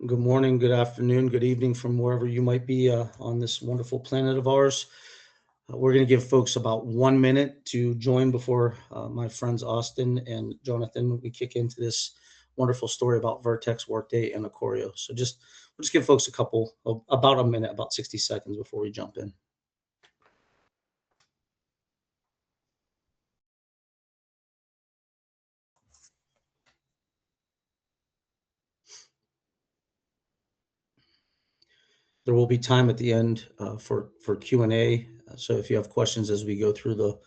Good morning, good afternoon, good evening from wherever you might be on this wonderful planet of ours. We're going to give folks about 1 minute to join before my friends Austin and Jonathan, we kick into this wonderful story about Vertex, Workday, and Acorio. So we'll just give folks about a minute, about 60 seconds before we jump in. There will be time at the end for Q&A. So if you have questions as we go through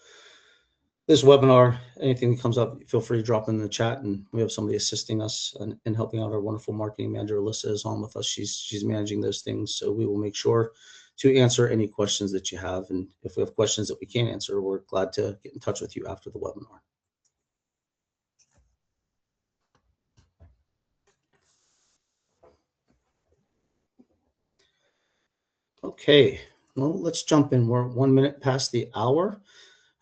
this webinar, anything that comes up, feel free to drop in the chat, and we have somebody assisting us and helping out. Our wonderful marketing manager, Alyssa, is on with us. She's managing those things. So we will make sure to answer any questions that you have. And if we have questions that we can't answer, we're glad to get in touch with you after the webinar. Okay, well, let's jump in. We're 1 minute past the hour.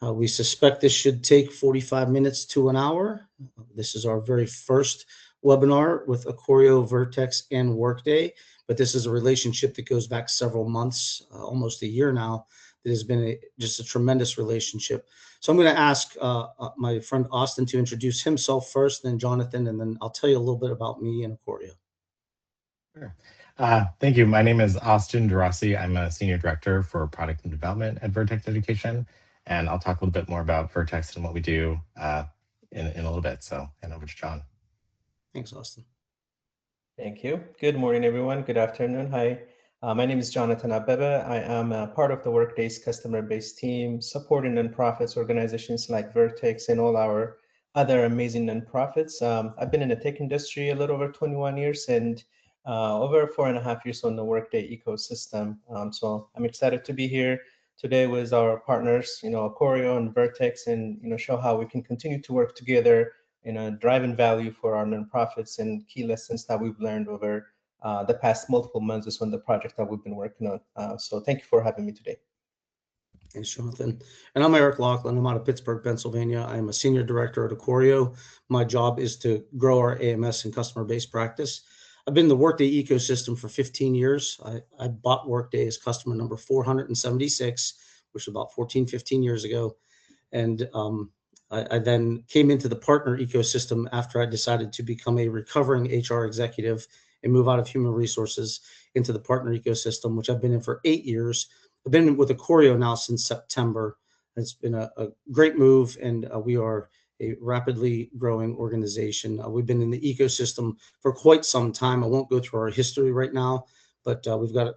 We suspect this should take 45 minutes to an hour. This is our very first webinar with Acorio, Vertex, and Workday, but this is a relationship that goes back several months, almost a year now. That has been just a tremendous relationship. So I'm going to ask my friend Austin to introduce himself first, then Jonathan, and then I'll tell you a little bit about me and Acorio. Sure. Thank you. My name is Austin DeRossi. I'm a Senior Director for Product and Development at Vertex Education, and I'll talk a little bit more about Vertex and what we do in a little bit. So hand over to John. Thanks, Austin. Thank you. Good morning, everyone. Good afternoon. Hi, my name is Jonathan Abebe. I am a part of the Workday's customer-based team, supporting nonprofits, organizations like Vertex and all our other amazing nonprofits. I've been in the tech industry a little over 21 years and over 4.5 years on the Workday ecosystem. So I'm excited to be here today with our partners, Acorio and Vertex, and show how we can continue to work together, driving value for our nonprofits and key lessons that we've learned over the past multiple months on the project that we've been working on. So thank you for having me today. Thanks, Jonathan. And I'm Eric Laughlin. I'm out of Pittsburgh, Pennsylvania. I'm a senior director at Acorio. My job is to grow our AMS and customer-based practice. I've been in the Workday ecosystem for 15 years. I bought Workday as customer number 476, which was about 15 years ago. And I then came into the partner ecosystem after I decided to become a recovering HR executive and move out of human resources into the partner ecosystem, which I've been in for 8 years. I've been with Acorio now since September. It's been a great move, and we are a rapidly growing organization. We've been in the ecosystem for quite some time. I won't go through our history right now, but we've got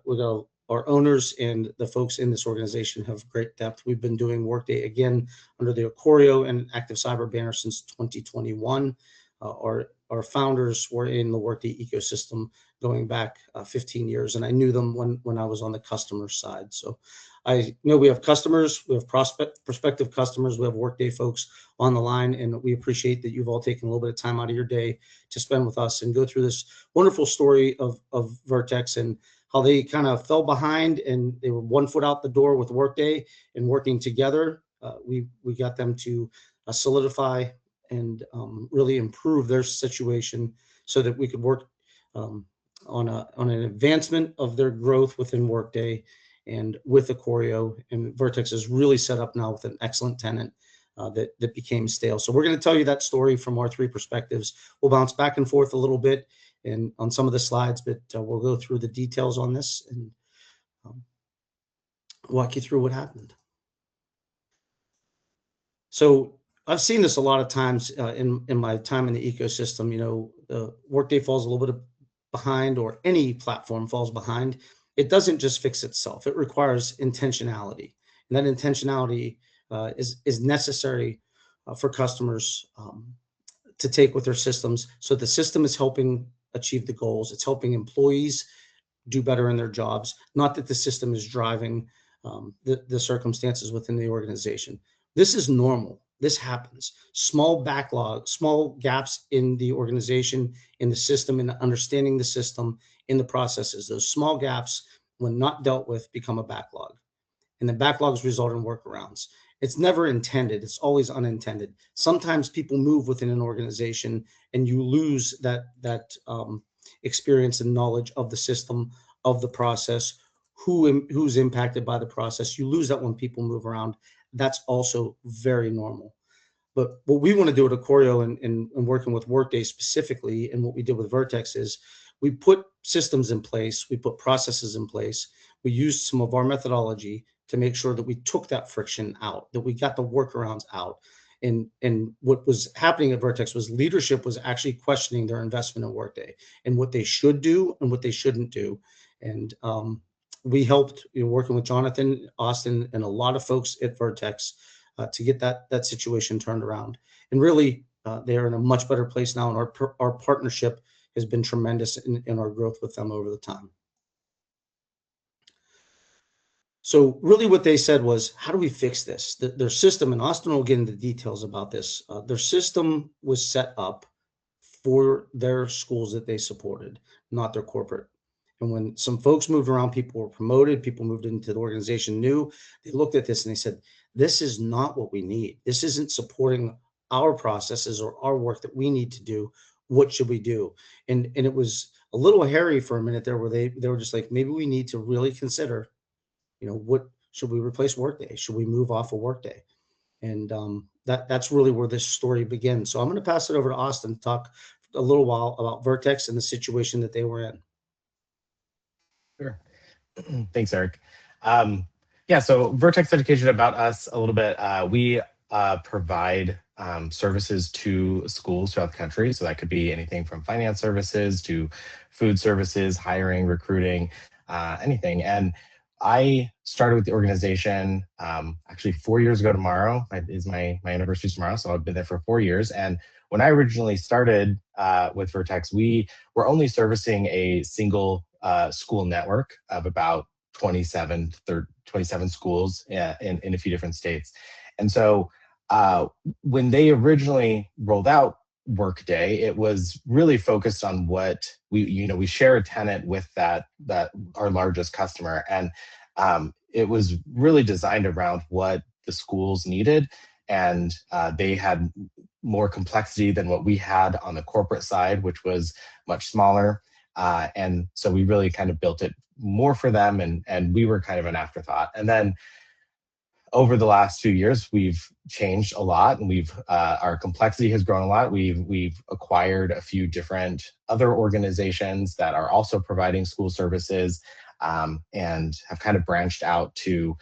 our owners and the folks in this organization have great depth. We've been doing Workday again under the Acorio and Active Cyber banner since 2021. Our founders were in the Workday ecosystem going back 15 years, and I knew them when I was on the customer side. So I know we have customers, we have prospective customers, we have Workday folks on the line, and we appreciate that you've all taken a little bit of time out of your day to spend with us and go through this wonderful story of Vertex and how they kind of fell behind and they were 1 foot out the door with Workday, and working together, we got them to solidify and really improve their situation so that we could work on an advancement of their growth within Workday and with Acorio. And Vertex is really set up now with an excellent tenant that became stale. So we're going to tell you that story from our 3 perspectives. We'll bounce back and forth a little bit and on some of the slides, but we'll go through the details on this and walk you through what happened. So I've seen this a lot of times in my time in the ecosystem. Workday falls a little bit behind, or any platform falls behind. It doesn't just fix itself. It requires intentionality, and that intentionality is necessary for customers to take with their systems. So the system is helping achieve the goals. It's helping employees do better in their jobs. Not that the system is driving the circumstances within the organization. This is normal. This happens. Small backlog, small gaps in the organization, in the system, in understanding the system, in the processes. Those small gaps, when not dealt with, become a backlog. And the backlogs result in workarounds. It's never intended. It's always unintended. Sometimes people move within an organization and you lose that experience and knowledge of the system, of the process, who's impacted by the process. You lose that when people move around. That's also very normal. But what we want to do at Ikorio and working with Workday specifically, and what we did with Vertex, is we put systems in place, we put processes in place, we used some of our methodology to make sure that we took that friction out, that we got the workarounds out. And what was happening at Vertex was leadership was actually questioning their investment in Workday and what they should do and what they shouldn't do. And we helped, working with Jonathan, Austin, and a lot of folks at Vertex to get that situation turned around. And really, they're in a much better place now, and our partnership has been tremendous in our growth with them over the time. So really what they said was, how do we fix this? Their system, and Austin will get into details about this, their system was set up for their schools that they supported, not their corporate. And when some folks moved around, people were promoted, people moved into the organization new, they looked at this and they said, this is not what we need. This isn't supporting our processes or our work that we need to do. What should we do? And it was a little hairy for a minute there, where they were just like, maybe we need to really consider, what should we replace Workday? Should we move off of Workday? And that's really where this story begins. So I'm going to pass it over to Austin to talk a little while about Vertex and the situation that they were in. Sure. Thanks, Eric. Yeah, so Vertex Education, about us a little bit. We provide services to schools throughout the country. So that could be anything from finance services to food services, hiring, recruiting, anything. And I started with the organization actually 4 years ago tomorrow. Is my anniversary tomorrow, so I've been there for 4 years. And when I originally started with Vertex, we were only servicing a single school network of about 27 schools in a few different states. And so when they originally rolled out Workday, it was really focused on what we share a tenant with that our largest customer, and it was really designed around what the schools needed, and they had more complexity than what we had on the corporate side, which was much smaller, and so we really kind of built it more for them, and we were kind of an afterthought. And then over the last few years, we've changed a lot, and our complexity has grown a lot. We've acquired a few different other organizations that are also providing school services, and have kind of branched out to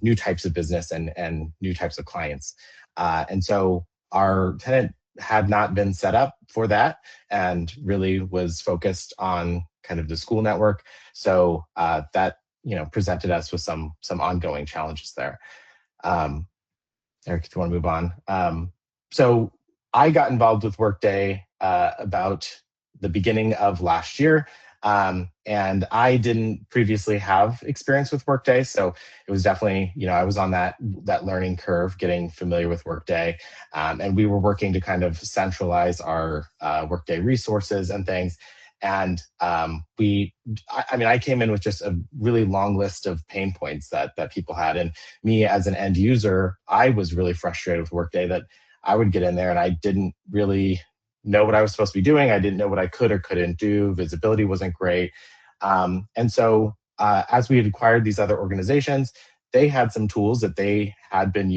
new types of business and new types of clients. And so our tenant had not been set up for that, and really was focused on kind of the school network. So that presented us with some ongoing challenges there. Eric, if you want to move on. So I got involved with Workday about the beginning of last year. And I didn't previously have experience with Workday. So it was definitely, I was on that learning curve, getting familiar with Workday. And we were working to kind of centralize our Workday resources and things. And I came in with just a really long list of pain points that people had. And me as an end user, I was really frustrated with Workday, that I would get in there and I didn't really know what I was supposed to be doing. I didn't know what I could or couldn't do. Visibility wasn't great. And so as we had acquired these other organizations, they had some tools that they had been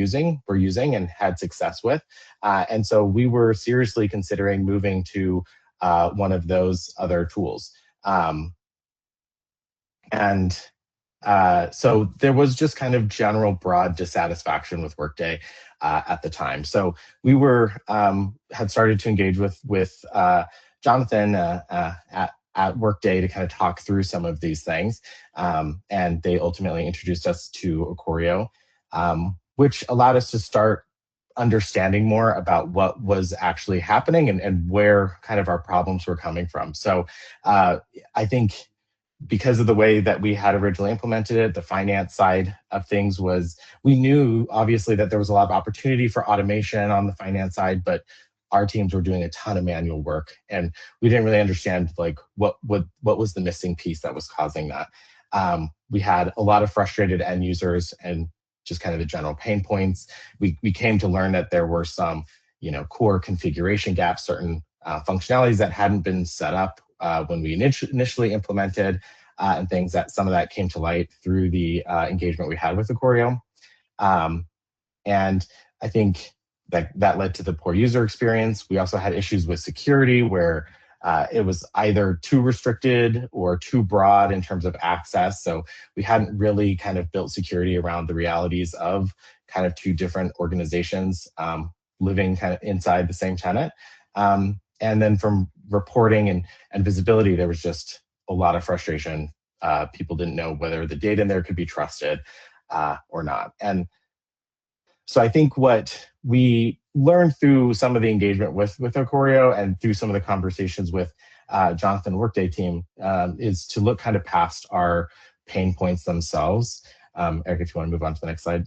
were using and had success with. And so we were seriously considering moving to one of those other tools. So there was just kind of general broad dissatisfaction with Workday at the time. So we had started to engage with Jonathan at Workday to kind of talk through some of these things. And they ultimately introduced us to Ikorio, which allowed us to start understanding more about what was actually happening and where kind of our problems were coming from. So I think because of the way that we had originally implemented it, the finance side of things we knew obviously that there was a lot of opportunity for automation on the finance side, but our teams were doing a ton of manual work, and we didn't really understand like what was the missing piece that was causing that. We had a lot of frustrated end users and just kind of the general pain points. We came to learn that there were some core configuration gaps, certain functionalities that hadn't been set up when we initially implemented, and things that some of that came to light through the engagement we had with Ikorio. And I think that led to the poor user experience. We also had issues with security where it was either too restricted or too broad in terms of access. So we hadn't really kind of built security around the realities of kind of two different organizations living kind of inside the same tenant. And then from reporting and visibility, there was just a lot of frustration. People didn't know whether the data in there could be trusted or not. And so I think what we learned through some of the engagement with Ikorio and through some of the conversations with Jonathan Workday team is to look kind of past our pain points themselves. Eric, if you want to move on to the next slide.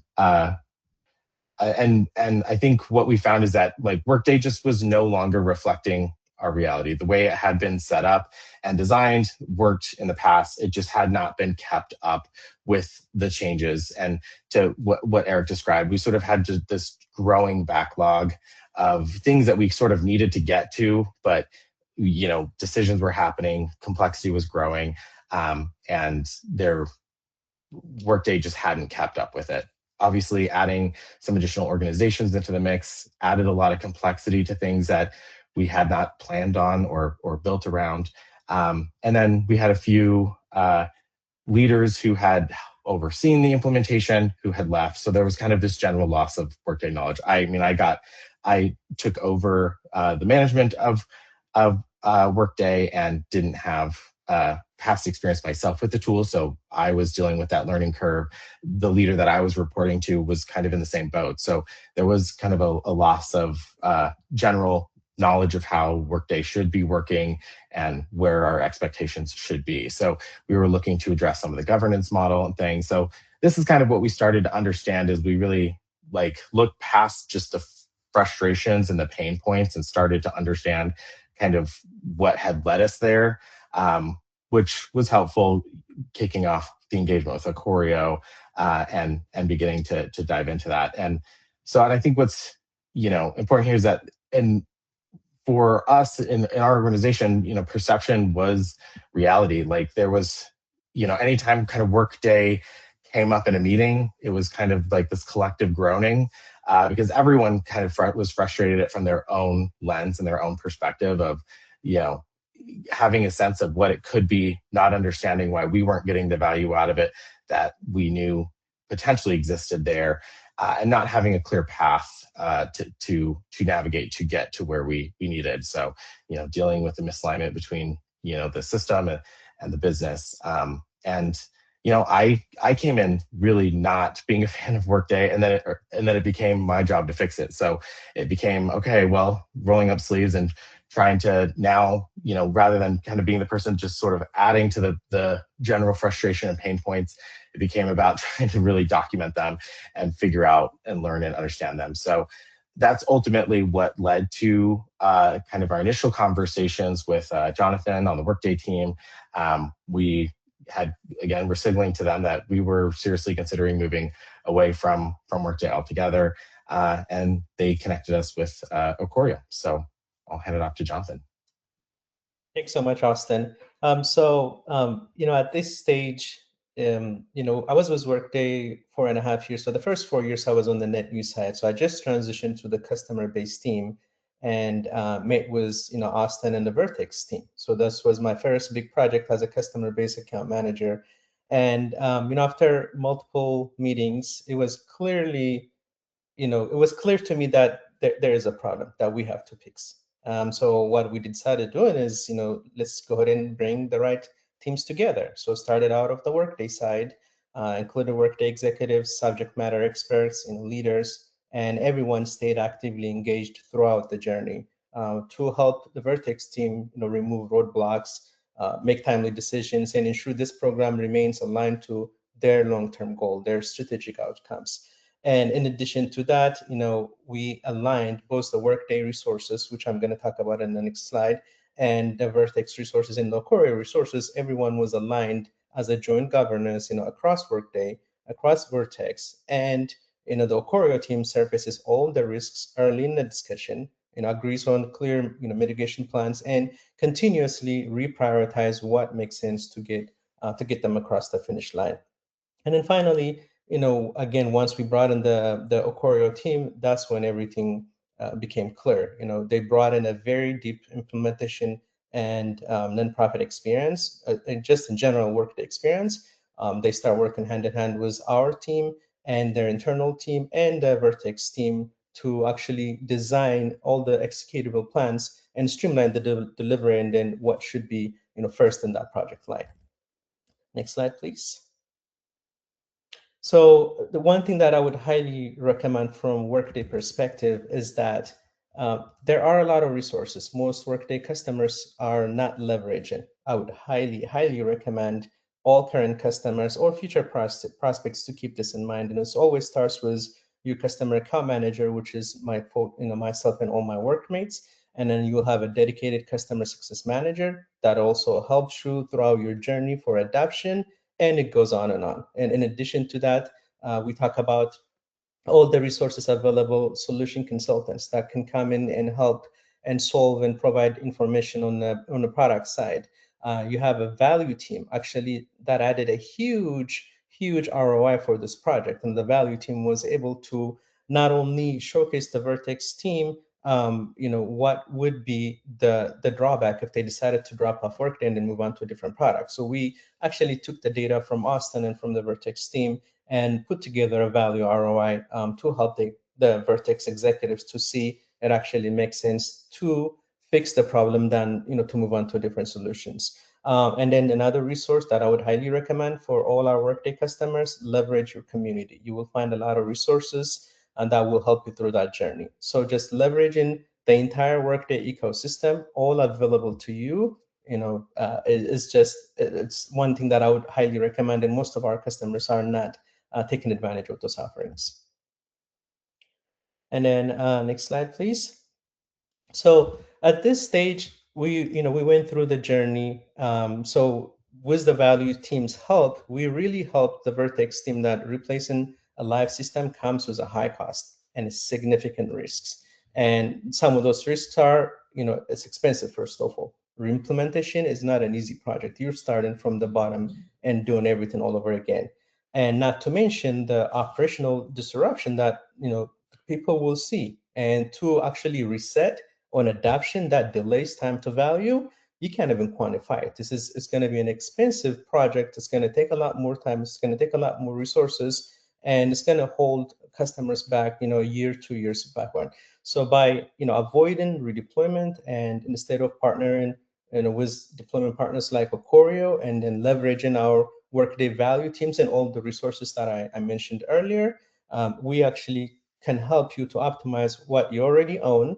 And I think what we found is that like Workday just was no longer reflecting our reality. The way it had been set up and designed worked in the past. It just had not been kept up with the changes. And to what Eric described, we sort of had just this growing backlog of things that we sort of needed to get to, but decisions were happening, complexity was growing, and their Workday just hadn't kept up with it. Obviously, adding some additional organizations into the mix added a lot of complexity to things that we had not planned on or built around. And then we had a few leaders who had overseen the implementation who had left. So there was kind of this general loss of Workday knowledge. I took over the management of Workday and didn't have past experience myself with the tool. So I was dealing with that learning curve. The leader that I was reporting to was kind of in the same boat. So there was kind of a loss of general knowledge of how Workday should be working and where our expectations should be. So we were looking to address some of the governance model and things. So this is kind of what we started to understand as we really look past just the frustrations and the pain points and started to understand kind of what had led us there, which was helpful kicking off the engagement with Ikorio and beginning to dive into that. And I think what's important here is that for us in our organization, perception was reality. Like there was, anytime kind of Workday came up in a meeting, it was kind of like this collective groaning because everyone kind of was frustrated from their own lens and their own perspective of, having a sense of what it could be, not understanding why we weren't getting the value out of it that we knew potentially existed there, and not having a clear path to navigate to get to where we needed. So, dealing with the misalignment between the system and the business. I came in really not being a fan of Workday, and then it became my job to fix it. So it became okay. Well, rolling up sleeves and trying to now, rather than kind of being the person just sort of adding to the general frustration and pain points, it became about trying to really document them and figure out and learn and understand them. So that's ultimately what led to kind of our initial conversations with Jonathan on the Workday team. We're signaling to them that we were seriously considering moving away from Workday altogether, and they connected us with Ikorio. So I'll hand it off to Jonathan. Thanks so much, Austin. At this stage, I was with Workday 4.5 years. So the first 4 years I was on the net new side. So I just transitioned to the customer-based team and met with Austin and the Vertex team. So this was my first big project as a customer-based account manager. And after multiple meetings, it was clear to me that there is a problem that we have to fix. So what we decided doing is, let's go ahead and bring the right teams together. So started out of the Workday side, included Workday executives, subject matter experts, leaders, and everyone stayed actively engaged throughout the journey to help the Vertex team, remove roadblocks, make timely decisions, and ensure this program remains aligned to their long-term goal, their strategic outcomes. And in addition to that, we aligned both the Workday resources, which I'm going to talk about in the next slide, and the Vertex resources and the Ikorio resources. Everyone was aligned as a joint governance, across Workday, across Vertex, and the Ikorio team surfaces all the risks early in the discussion, agrees on clear, mitigation plans, and continuously reprioritize what makes sense to get them across the finish line. And then finally, again, once we brought in the Ocorio team, that's when everything became clear. They brought in a very deep implementation and nonprofit experience, and just in general Workday experience. They start working hand in hand with our team and their internal team and the Vertex team to actually design all the executable plans and streamline the delivery, and then what should be first in that project line. Next slide, please. So the one thing that I would highly recommend from Workday perspective is that there are a lot of resources. Most Workday customers are not leveraging. I would highly, highly recommend all current customers or future prospects to keep this in mind. And it always starts with your customer account manager, which is myself and all my workmates. And then you'll have a dedicated customer success manager that also helps you throughout your journey for adoption, and it goes on and on. And in addition to that, we talk about all the resources available, solution consultants that can come in and help and solve and provide information on the product side. You have a value team actually that added a huge ROI for this project, and the value team was able to not only showcase the Vertex team, what would be the drawback if they decided to drop off Workday and then move on to a different product. So we actually took the data from Austin and from the Vertex team and put together a value ROI to help the Vertex executives to see it actually makes sense to fix the problem than to move on to different solutions. And then another resource that I would highly recommend for all our Workday customers: leverage your community. You will find a lot of resources and that will help you through that journey. So just leveraging the entire Workday ecosystem, all available to you, it's one thing that I would highly recommend, and most of our customers are not taking advantage of those offerings. And then next slide, please. So at this stage, we went through the journey. So with the value team's help, we really helped the Vertex team that replacing a live system comes with a high cost and significant risks. And some of those risks are, it's expensive, first of all. Reimplementation is not an easy project. You're starting from the bottom and doing everything all over again. And not to mention the operational disruption that, people will see. And to actually reset on adoption that delays time to value, you can't even quantify it. It's going to be an expensive project. It's going to take a lot more time. It's going to take a lot more resources, and it's going to hold customers back, a year, 2 years backward. So by avoiding redeployment and instead of partnering with deployment partners like Ocorio, and then leveraging our Workday value teams and all the resources that I mentioned earlier, we actually can help you to optimize what you already own.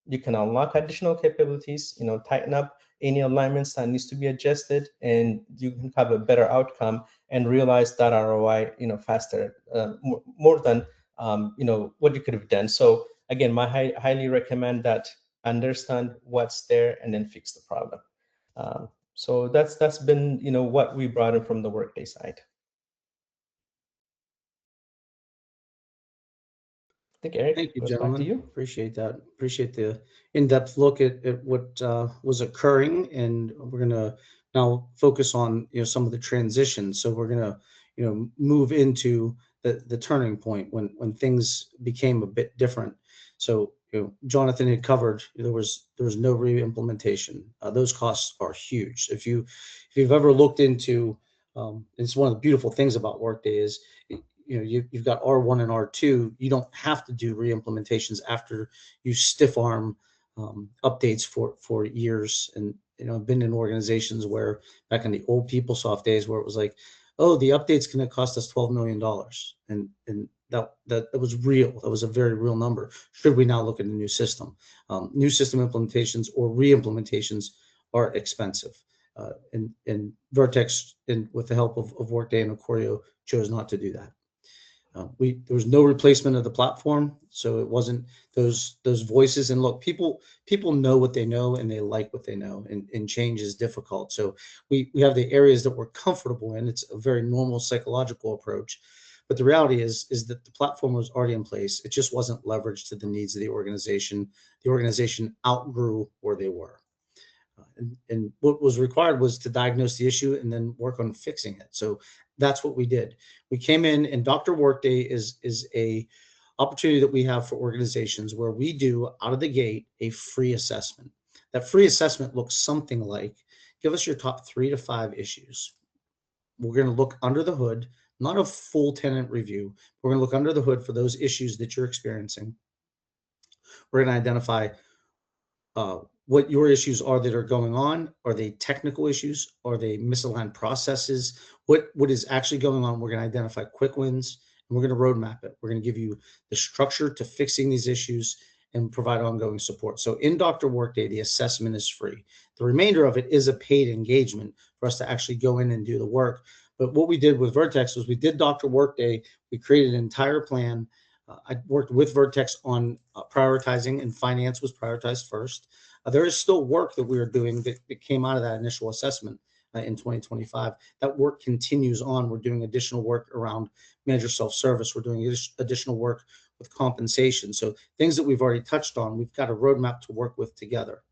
You can unlock additional capabilities, tighten up any alignments that needs to be adjusted, and you can have a better outcome and realize that ROI, faster, more than, what you could have done. So again, highly recommend that understand what's there and then fix the problem. So that's been, what we brought in from the Workday side. I think Eric, Thank you, goes back to gentlemen. you. Appreciate that. Appreciate the in-depth look at what was occurring, and we're gonna now focus on some of the transitions. So we're gonna move into the turning point when things became a bit different. So Jonathan had covered there was no re-implementation. Those costs are huge. If you've ever looked into it's one of the beautiful things about Workday is you've got R1 and R2. You don't have to do re-implementations after you stiff arm updates for years. And I've been in organizations where back in the old PeopleSoft days where it was like, oh, the update's going to cost us $12 million, and that was real. That was a very real number. Should we now look at a new system? New system implementations or re-implementations are expensive. And Vertex, with the help of Workday and Ocorio, chose not to do that. There was no replacement of the platform, so it wasn't those voices. And look, people know what they know, and they like what they know, and change is difficult. So we have the areas that we're comfortable in. It's a very normal psychological approach, But the reality is that the platform was already in place. It just wasn't leveraged to the needs of the organization. The organization outgrew where they were. And what was required was to diagnose the issue and then work on fixing it. So that's what we did. We came in, and Dr. Workday is a opportunity that we have for organizations where we do out of the gate a free assessment. That free assessment looks something like, give us your top 3 to 5 issues. We're going to look under the hood, not a full tenant review. We're going to look under the hood for those issues that you're experiencing. We're going to identify what your issues are that are going on. Are they technical issues? Are they misaligned processes? What is actually going on? We're going to identify quick wins, and we're going to roadmap it. We're going to give you the structure to fixing these issues and provide ongoing support. So in Dr. Workday, the assessment is free. The remainder of it is a paid engagement for us to actually go in and do the work. But what we did with Vertex was we did Dr. Workday. We created an entire plan. I worked with Vertex on prioritizing, and finance was prioritized first. There is still work that we are doing that came out of that initial assessment in 2025. That work continues on. We're doing additional work around manager self-service. We're doing additional work with compensation. So things that we've already touched on, we've got a roadmap to work with together.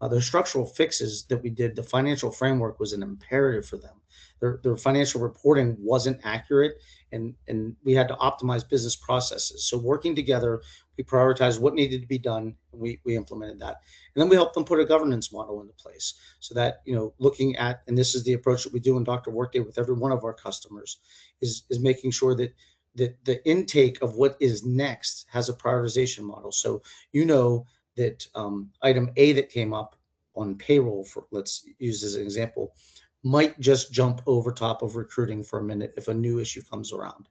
The structural fixes that we did, the financial framework was an imperative for them. Their financial reporting wasn't accurate, and we had to optimize business processes. So working together, we prioritized what needed to be done, and we implemented that. And then we helped them put a governance model into place so that, looking at, and this is the approach that we do in Dr. Workday with every one of our customers, is making sure that the intake of what is next has a prioritization model. So that item A that came up on payroll, for let's use as an example, might just jump over top of recruiting for a minute if a new issue comes around.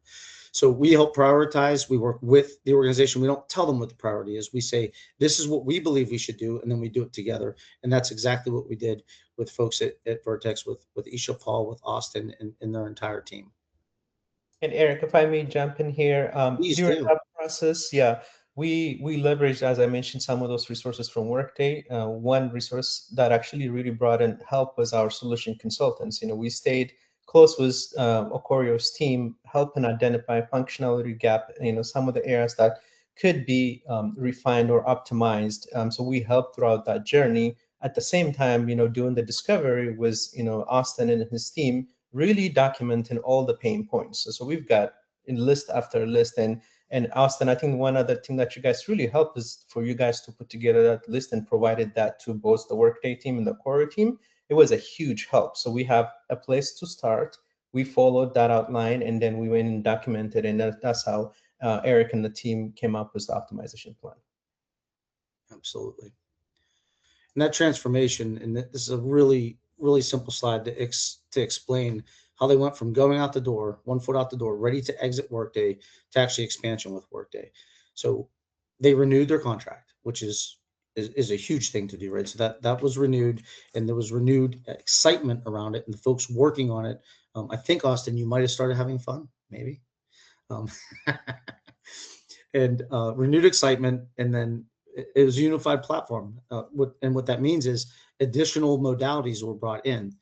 So we help prioritize. We work with the organization. We don't tell them what the priority is. We say, this is what we believe we should do, and then we do it together. And that's exactly what we did with folks at Vertex, with Isha Paul, with Austin, and their entire team. And Eric, if I may jump in here, Please during do. that process, we leveraged, as I mentioned, some of those resources from Workday. One resource that actually really brought in help was our solution consultants. We stayed close with Ocorio's team, helping identify functionality gap, some of the areas that could be refined or optimized. So we helped throughout that journey. At the same time, doing the discovery was, Austin and his team really documenting all the pain points. So we've got a list after list. And Austin, I think one other thing that you guys really helped is for you guys to put together that list and provided that to both the Workday team and the Core team. It was a huge help. So we have a place to start. We followed that outline, and then we went and documented, and that's how Eric and the team came up with the optimization plan. Absolutely. And that transformation, and this is a really, really simple slide to explain how they went from going out the door, 1 foot out the door, ready to exit Workday, to actually expansion with Workday. So they renewed their contract, which is a huge thing to do, right? So that was renewed, and there was renewed excitement around it, and the folks working on it. I think, Austin, you might have started having fun, maybe. And renewed excitement, and then it was a unified platform. What that means is additional modalities were brought in.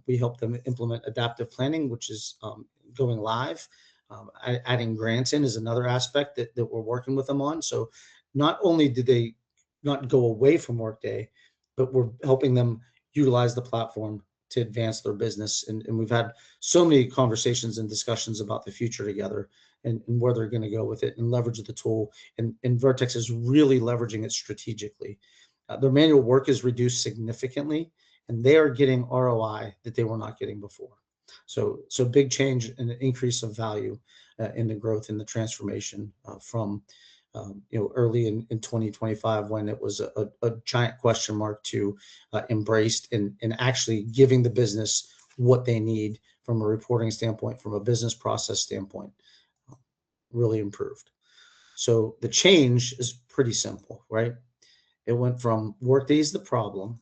We helped them implement adaptive planning, which is going live. Adding grants in is another aspect that we're working with them on. So not only did they not go away from Workday, but we're helping them utilize the platform to advance their business. And we've had so many conversations and discussions about the future together, and where they're going to go with it and leverage the tool. And Vertex is really leveraging it strategically. Their manual work is reduced significantly, and they are getting ROI that they were not getting before. So big change and an increase of value in the growth and the transformation from early in 2025, when it was a giant question mark, to embraced and actually giving the business what they need from a reporting standpoint, from a business process standpoint, really improved. So the change is pretty simple, right? It went from Workday is the problem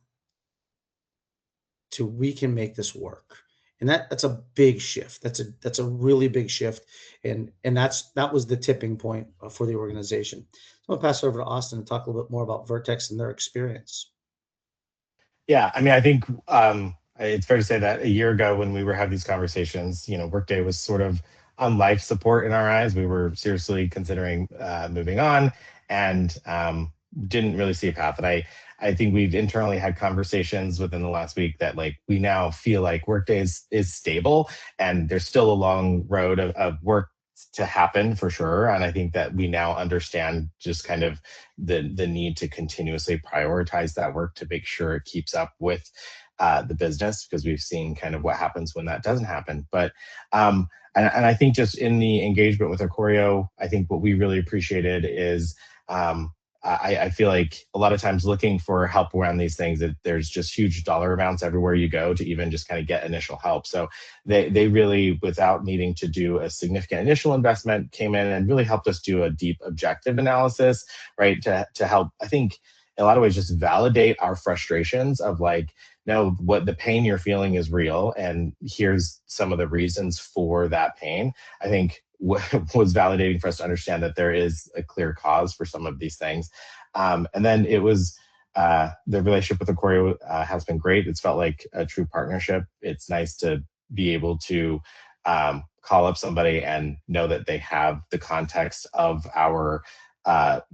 to we can make this work. And that's a big shift. That's a really big shift. And that was the tipping point for the organization. So I'm gonna pass it over to Austin to talk a little bit more about Vertex and their experience. Yeah, I mean, I think it's fair to say that a year ago when we were having these conversations, Workday was sort of on life support in our eyes. We were seriously considering moving on, and didn't really see a path. And I think we've internally had conversations within the last week that like we now feel like Workday is stable, and there's still a long road of work to happen for sure. And I think that we now understand just kind of the need to continuously prioritize that work to make sure it keeps up with the business, because we've seen kind of what happens when that doesn't happen. But and I think just in the engagement with Acorio, I think what we really appreciated is I feel like a lot of times looking for help around these things, that there's just huge dollar amounts everywhere you go to even just kind of get initial help. So they really, without needing to do a significant initial investment, came in and really helped us do a deep objective analysis, right? To help, I think, in a lot of ways, just validate our frustrations of like, no, what the pain you're feeling is real, and here's some of the reasons for that pain. I think was validating for us to understand that there is a clear cause for some of these things. And then it was the relationship with Acorio has been great. It's felt like a true partnership. It's nice to be able to call up somebody and know that they have the context of our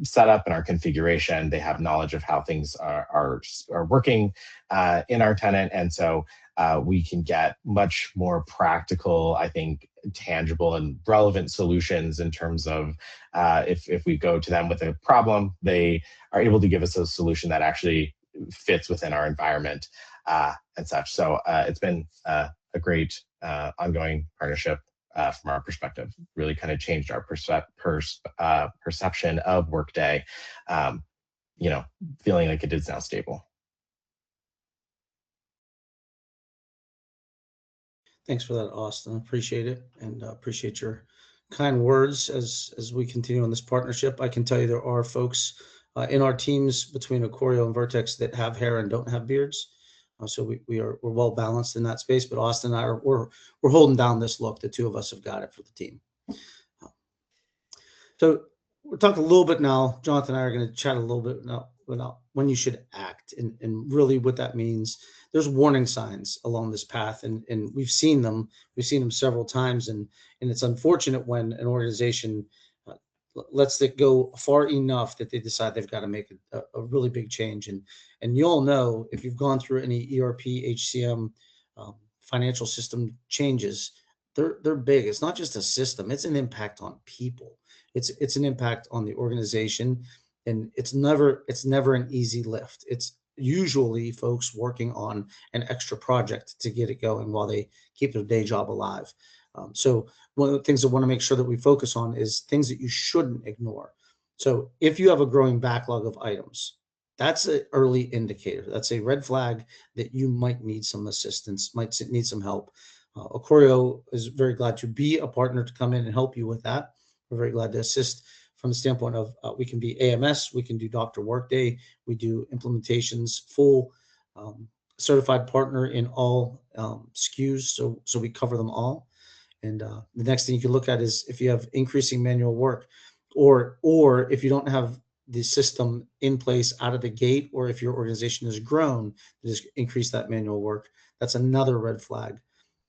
setup and our configuration. They have knowledge of how things are working in our tenant, and so we can get much more practical, I think, tangible and relevant solutions in terms of if we go to them with a problem, they are able to give us a solution that actually fits within our environment and such. So it's been a great ongoing partnership from our perspective. Really kind of changed our perception of Workday, feeling like it is now stable. Thanks for that, Austin. Appreciate it, and appreciate your kind words as we continue on this partnership. I can tell you there are folks in our teams between Acorio and Vertex that have hair and don't have beards. So we're well balanced in that space. But Austin and I we're holding down this look. The two of us have got it for the team. So we're talking a little bit now. Jonathan and I are going to chat a little bit now about when you should act, and really what that means. There's warning signs along this path, and we've seen them. We've seen them several times, and it's unfortunate when an organization lets it go far enough that they decide they've got to make a really big change. And you all know, if you've gone through any ERP, HCM, financial system changes, they're big. It's not just a system; it's an impact on people. It's an impact on the organization, and it's never an easy lift. It's usually folks working on an extra project to get it going while they keep their day job alive. So one of the things I want to make sure that we focus on is things that you shouldn't ignore. So if you have a growing backlog of items, that's an early indicator. That's a red flag that you might need some assistance, might need some help. Acorio is very glad to be a partner to come in and help you with that. We're very glad to assist from the standpoint of we can be AMS, we can do Dr. Workday, we do implementations, full certified partner in all SKUs, so we cover them all. And the next thing you can look at is if you have increasing manual work, or if you don't have the system in place out of the gate, or if your organization has grown, just increase that manual work. That's another red flag.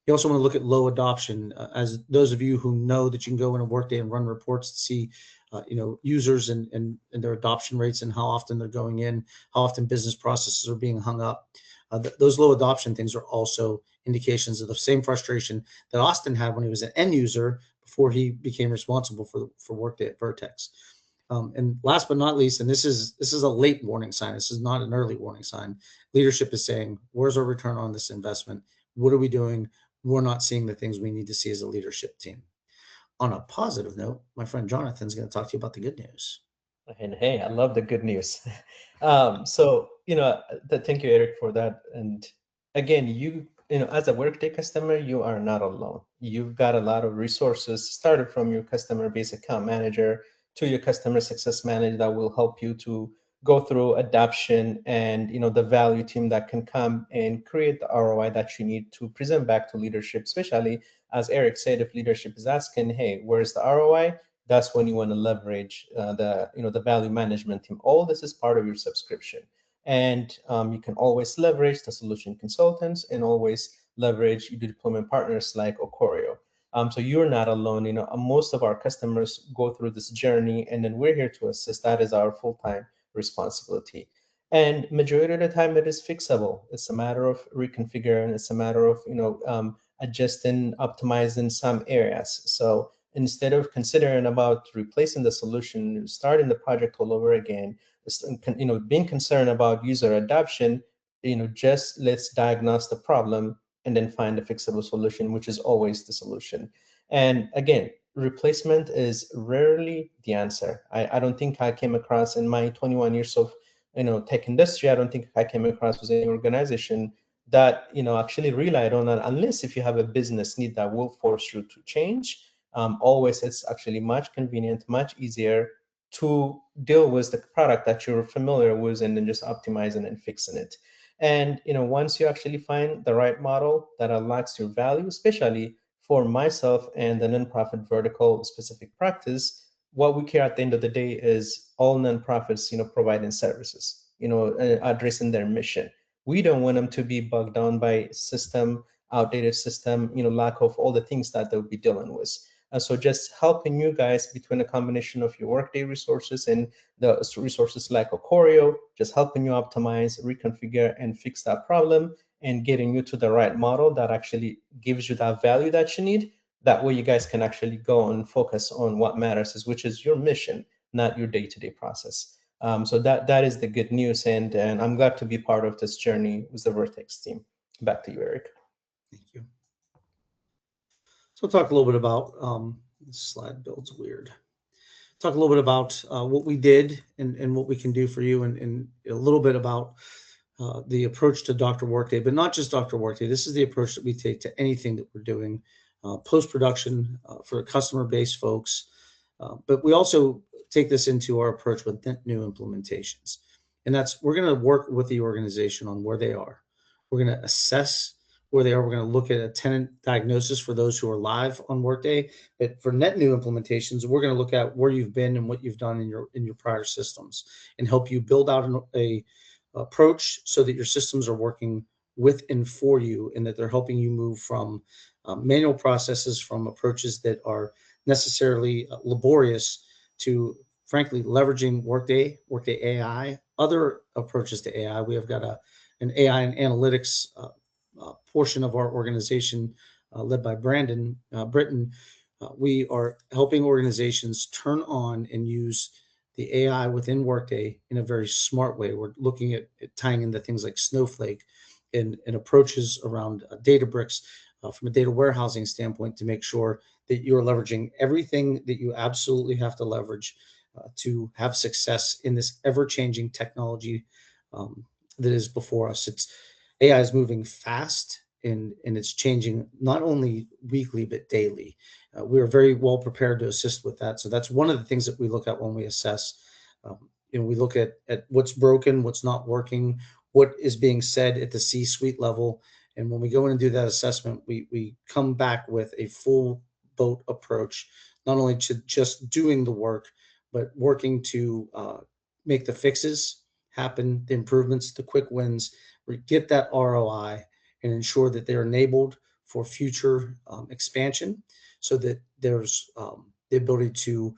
You also want to look at low adoption. As those of you who know that you can go in a Workday and run reports to see, users and their adoption rates and how often they're going in, how often business processes are being hung up. Those low adoption things are also indications of the same frustration that Austin had when he was an end user before he became responsible for Workday at Vertex. And last but not least, and this is a late warning sign. This is not an early warning sign. Leadership is saying, "Where's our return on this investment? What are we doing? We're not seeing the things we need to see as a leadership team." On a positive note, my friend Jonathan's going to talk to you about the good news. And hey, I love the good news. So, thank you, Eric, for that. And again, as a Workday customer, you are not alone. You've got a lot of resources started from your customer base account manager to your customer success manager that will help you to go through adoption, and the value team that can come and create the ROI that you need to present back to leadership. Especially, as Eric said, if leadership is asking, "Hey, where's the ROI?" That's when you want to leverage the value management team. All this is part of your subscription, and you can always leverage the solution consultants and always leverage your deployment partners like Acorio. So you're not alone. Most of our customers go through this journey, and then we're here to assist. That is our full-time responsibility. And majority of the time, it is fixable. It's a matter of reconfiguring. It's a matter of adjusting, optimizing some areas. So instead of considering about replacing the solution, starting the project all over again, being concerned about user adoption, just let's diagnose the problem and then find a fixable solution, which is always the solution. And again, replacement is rarely the answer. I don't think I came across in my 21 years of tech industry, I don't think I came across with any organization that actually relied on that, unless if you have a business need that will force you to change. Always, it's actually much convenient, much easier to deal with the product that you're familiar with and then just optimizing and fixing it. And once you actually find the right model that unlocks your value, especially for myself and the nonprofit vertical specific practice, what we care at the end of the day is all nonprofits, providing services, addressing their mission. We don't want them to be bogged down by system, outdated system, lack of all the things that they'll be dealing with. So just helping you guys between a combination of your Workday resources and the resources like Choreo, just helping you optimize, reconfigure, and fix that problem, and getting you to the right model that actually gives you that value that you need. That way you guys can actually go and focus on what matters, which is your mission, not your day-to-day process. So that is the good news, and I'm glad to be part of this journey with the Vertex team. Back to you, Eric. Thank you. So we'll talk a little bit about, this slide builds weird. Talk a little bit about what we did and what we can do for you, and a little bit about the approach to Dr. Workday, but not just Dr. Workday. This is the approach that we take to anything that we're doing, post-production for customer-based folks. But we also take this into our approach with new implementations. And that's, we're going to work with the organization on where they are. We're going to assess where they are. We're going to look at a tenant diagnosis for those who are live on Workday. But for net new implementations, we're going to look at where you've been and what you've done in your prior systems, and help you build out a approach so that your systems are working with and for you, and that they're helping you move from manual processes, from approaches that are necessarily laborious, to frankly leveraging Workday AI, other approaches to AI. We have got an AI and analytics portion of our organization led by Brandon Britton. We are helping organizations turn on and use the AI within Workday in a very smart way. We're looking at tying into things like Snowflake and approaches around Databricks from a data warehousing standpoint, to make sure that you're leveraging everything that you absolutely have to leverage to have success in this ever-changing technology that is before us. AI is moving fast, and it's changing not only weekly but daily. We are very well prepared to assist with that. So that's one of the things that we look at when we assess. We look at what's broken, what's not working, what is being said at the C-suite level. And when we go in and do that assessment, we come back with a full boat approach, not only to just doing the work, but working to make the fixes happen, the improvements, the quick wins, get that ROI, and ensure that they're enabled for future expansion, so that there's the ability to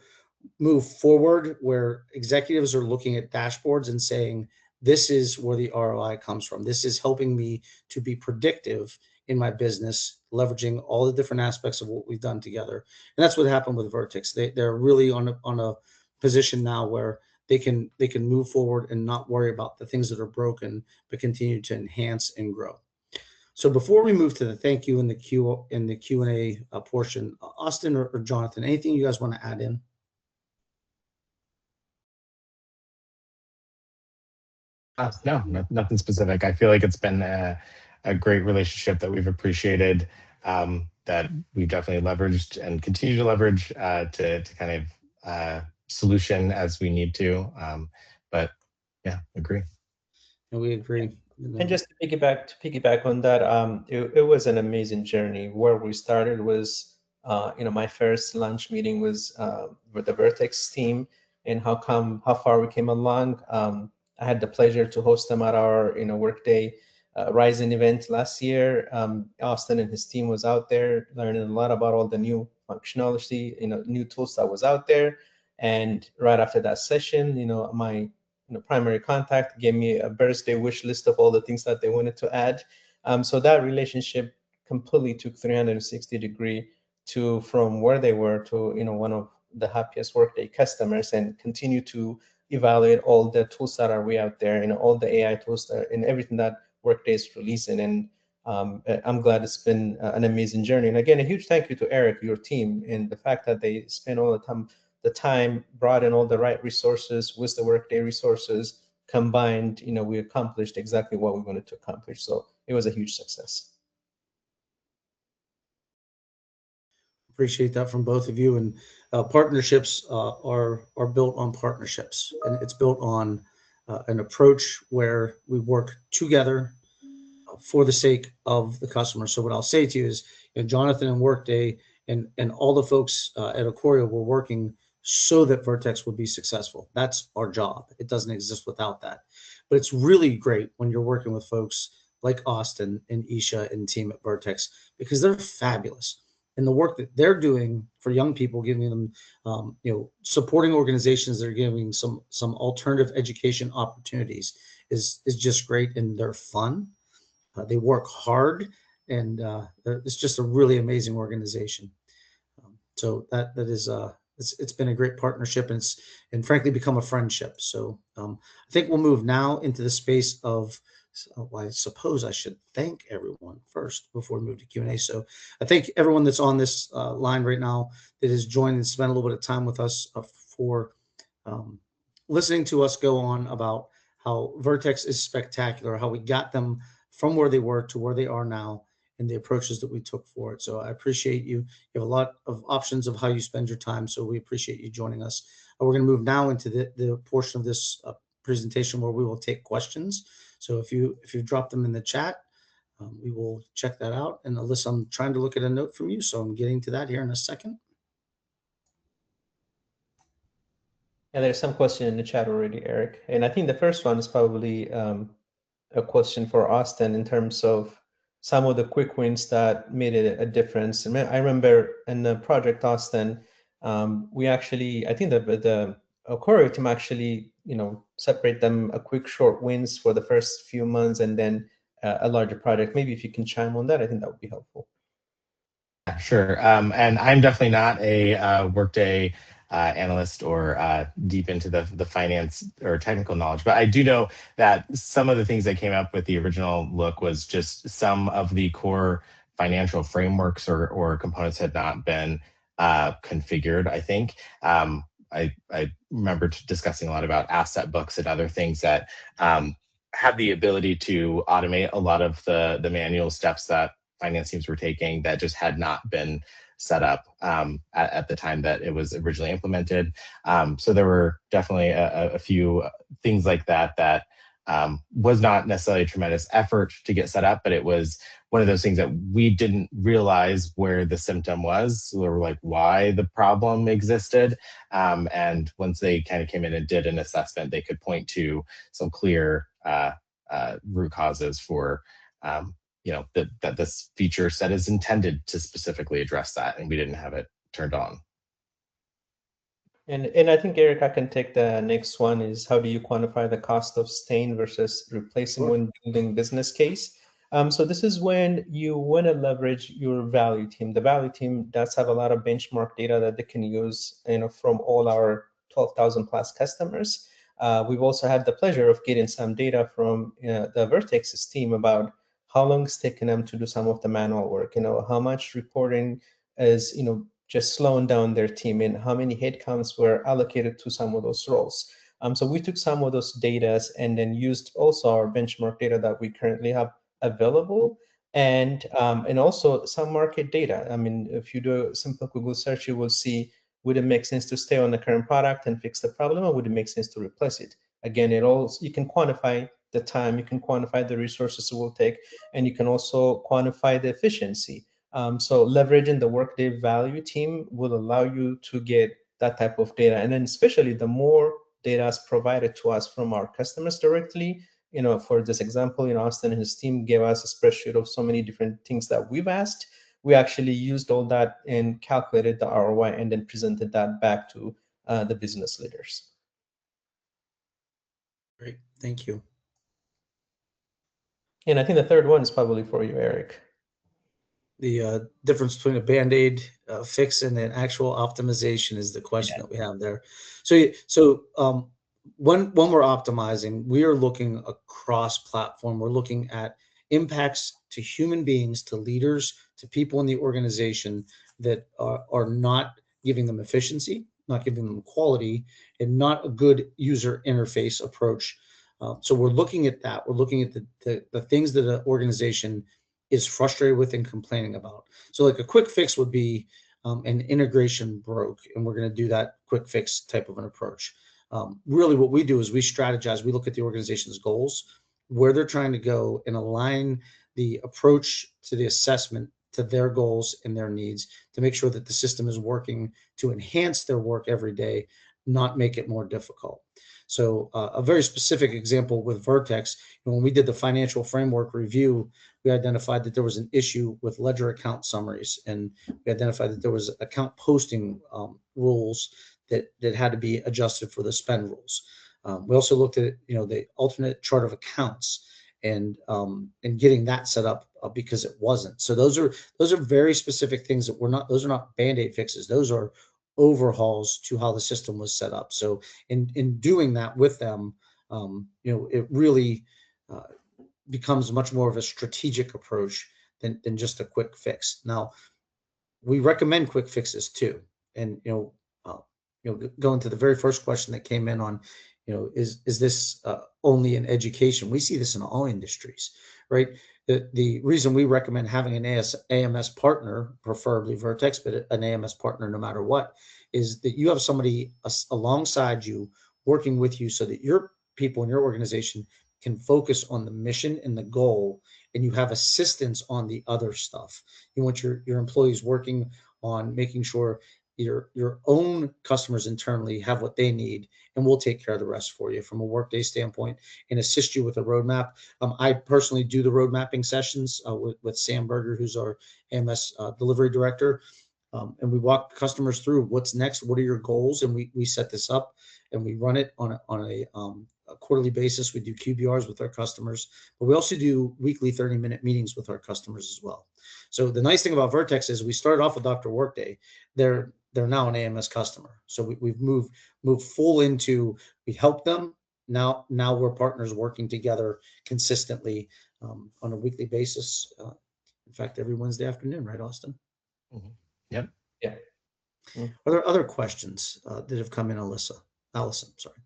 move forward, where executives are looking at dashboards and saying, this is where the ROI comes from. This is helping me to be predictive in my business, leveraging all the different aspects of what we've done together. And that's what happened with Vertex. They're really on a position now where they can move forward and not worry about the things that are broken, but continue to enhance and grow. So before we move to the thank you and the Q&A portion, Austin or Jonathan, anything you guys want to add in? No, nothing specific. I feel like it's been a great relationship that we've appreciated, that we've definitely leveraged and continue to leverage to kind of solution as we need to. But yeah, agree. And we agree. And just to piggyback on that, it was an amazing journey. Where we started was, my first lunch meeting was with the Vertex team, and how far we came along. I had the pleasure to host them at our Workday Rising event last year. Austin and his team was out there learning a lot about all the new functionality, new tools that was out there. And right after that session, my primary contact gave me a birthday wish list of all the things that they wanted to add. So that relationship completely took 360-degree to from where they were to one of the happiest Workday customers, and continue to evaluate all the tools that are way out there, all the AI tools and everything that Workday is releasing. And I'm glad it's been an amazing journey. And again, a huge thank you to Eric, your team, and the fact that they spent all the time, brought in all the right resources with the Workday resources combined. We accomplished exactly what we wanted to accomplish. So it was a huge success. Appreciate that from both of you. And partnerships are built on partnerships, and it's built on an approach where we work together for the sake of the customer. So what I'll say to you is, Jonathan and Workday and all the folks at Ikorio were working so that Vertex would be successful. That's our job. It doesn't exist without that. But it's really great when you're working with folks like Austin and Isha and team at Vertex, because they're fabulous. And the work that they're doing for young people, giving them, supporting organizations that are giving some alternative education opportunities is just great, and they're fun. They work hard, and it's just a really amazing organization. So that is it's been a great partnership, and frankly become a friendship. So I think we'll move now into the space of. Well, I suppose I should thank everyone first before we move to Q&A. So I thank everyone that's on this line right now that has joined and spent a little bit of time with us for listening to us go on about how Vertex is spectacular, how we got them from where they were to where they are now, and the approaches that we took for it. So I appreciate you. You have a lot of options of how you spend your time, so we appreciate you joining us. We're going to move now into the portion of this presentation where we will take questions. So if you drop them in the chat, we will check that out. And Alyssa, I'm trying to look at a note from you, so I'm getting to that here in a second. Yeah, there's some question in the chat already, Eric. And I think the first one is probably a question for Austin in terms of some of the quick wins that made it a difference. I remember in the project Austin, we actually, I think the Ikorio team actually, separate them a quick short wins for the first few months, and then a larger project. Maybe if you can chime on that, I think that would be helpful. Sure. And I'm definitely not a Workday analyst or deep into the finance or technical knowledge, but I do know that some of the things that came up with the original look was just some of the core financial frameworks or components had not been configured, I think. I remember discussing a lot about asset books and other things that have the ability to automate a lot of the manual steps that finance teams were taking that just had not been set up at the time that it was originally implemented. So there were definitely a few things like that was not necessarily a tremendous effort to get set up, but it was one of those things that we didn't realize where the symptom was. So we were like, why the problem existed. And once they kind of came in and did an assessment, they could point to some clear root causes for that this feature set is intended to specifically address that, and we didn't have it turned on. And I think, Eric, I can take the next one is, how do you quantify the cost of staying versus replacing when building business case? So this is when you want to leverage your value team. The value team does have a lot of benchmark data that they can use, from all our 12,000 plus customers. We've also had the pleasure of getting some data from the Vertex's team about how long it's taken them to do some of the manual work, how much reporting is, just slowing down their team, and how many headcounts were allocated to some of those roles. So we took some of those data and then used also our benchmark data that we currently have available, and also some market data. I mean, if you do a simple Google search, you will see, would it make sense to stay on the current product and fix the problem, or would it make sense to replace it? Again, you can quantify the time, you can quantify the resources it will take, and you can also quantify the efficiency. So leveraging the Workday value team will allow you to get that type of data. And then especially the more data is provided to us from our customers directly, for this example, Austin and his team gave us a spreadsheet of so many different things that we've asked. We actually used all that and calculated the ROI and then presented that back to the business leaders. Great, thank you. And I think the third one is probably for you, Eric. The difference between a Band-Aid fix and an actual optimization is the question that we have there. So when we're optimizing, we are looking across platform. We're looking at impacts to human beings, to leaders, to people in the organization that are not giving them efficiency, not giving them quality, and not a good user interface approach. So we're looking at that. We're looking at the things that an organization is frustrated with and complaining about. So like a quick fix would be an integration broke, and we're going to do that quick fix type of an approach. Really what we do is we strategize. We look at the organization's goals, where they're trying to go, and align the approach to the assessment to their goals and their needs to make sure that the system is working to enhance their work every day, not make it more difficult. So a very specific example with Vertex, when we did the financial framework review, we identified that there was an issue with ledger account summaries, and we identified that there was account posting rules that had to be adjusted for the spend rules. We also looked at the alternate chart of accounts and getting that set up because it wasn't. So those are very specific things that those are not Band-Aid fixes. Those are overhauls to how the system was set up. So in doing that with them, it really becomes much more of a strategic approach than just a quick fix. Now, we recommend quick fixes too. And going to the very first question that came in on, is this only in education? We see this in all industries, right? The reason we recommend having an AMS partner, preferably Vertex, but an AMS partner no matter what, is that you have somebody alongside you working with you so that your people in your organization can focus on the mission and the goal, and you have assistance on the other stuff. You want your employees working on making sure your own customers internally have what they need, and we'll take care of the rest for you from a Workday standpoint and assist you with a roadmap. I personally do the road mapping sessions with Sam Berger, who's our AMS delivery director. And we walk customers through what's next, what are your goals, and we set this up and we run it on a quarterly basis. We do QBRs with our customers, but we also do weekly 30-minute meetings with our customers as well. So the nice thing about Vertex is we started off with Dr. Workday. They're now an AMS customer. So we've moved full into, we help them. Now we're partners working together consistently on a weekly basis. In fact, every Wednesday afternoon, right, Austin? Mm-hmm. Yep. Yeah. Are there other questions that have come in, Allison, sorry.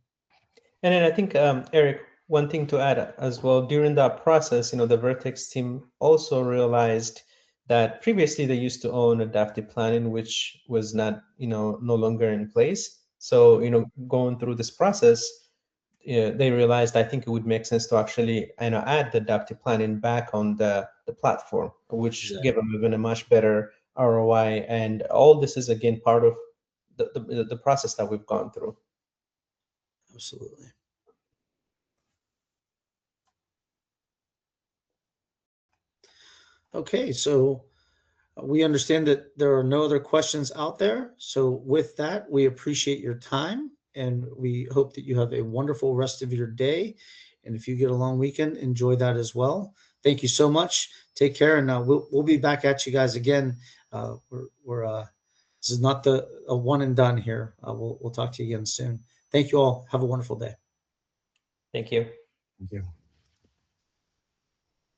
And then I think, Eric, one thing to add as well, during that process, the Vertex team also realized that previously they used to own adaptive planning, which was not, no longer in place. So, going through this process, they realized, I think it would make sense to actually, add the adaptive planning back on the platform, which gave them even a much better ROI. And all this is, again, part of the process that we've gone through. Absolutely. Okay, so we understand that there are no other questions out there. So with that, we appreciate your time, and we hope that you have a wonderful rest of your day. And if you get a long weekend, enjoy that as well. Thank you so much. Take care, and we'll be back at you guys again. This is not a one and done here. We'll talk to you again soon. Thank you all. Have a wonderful day. Thank you. Thank you.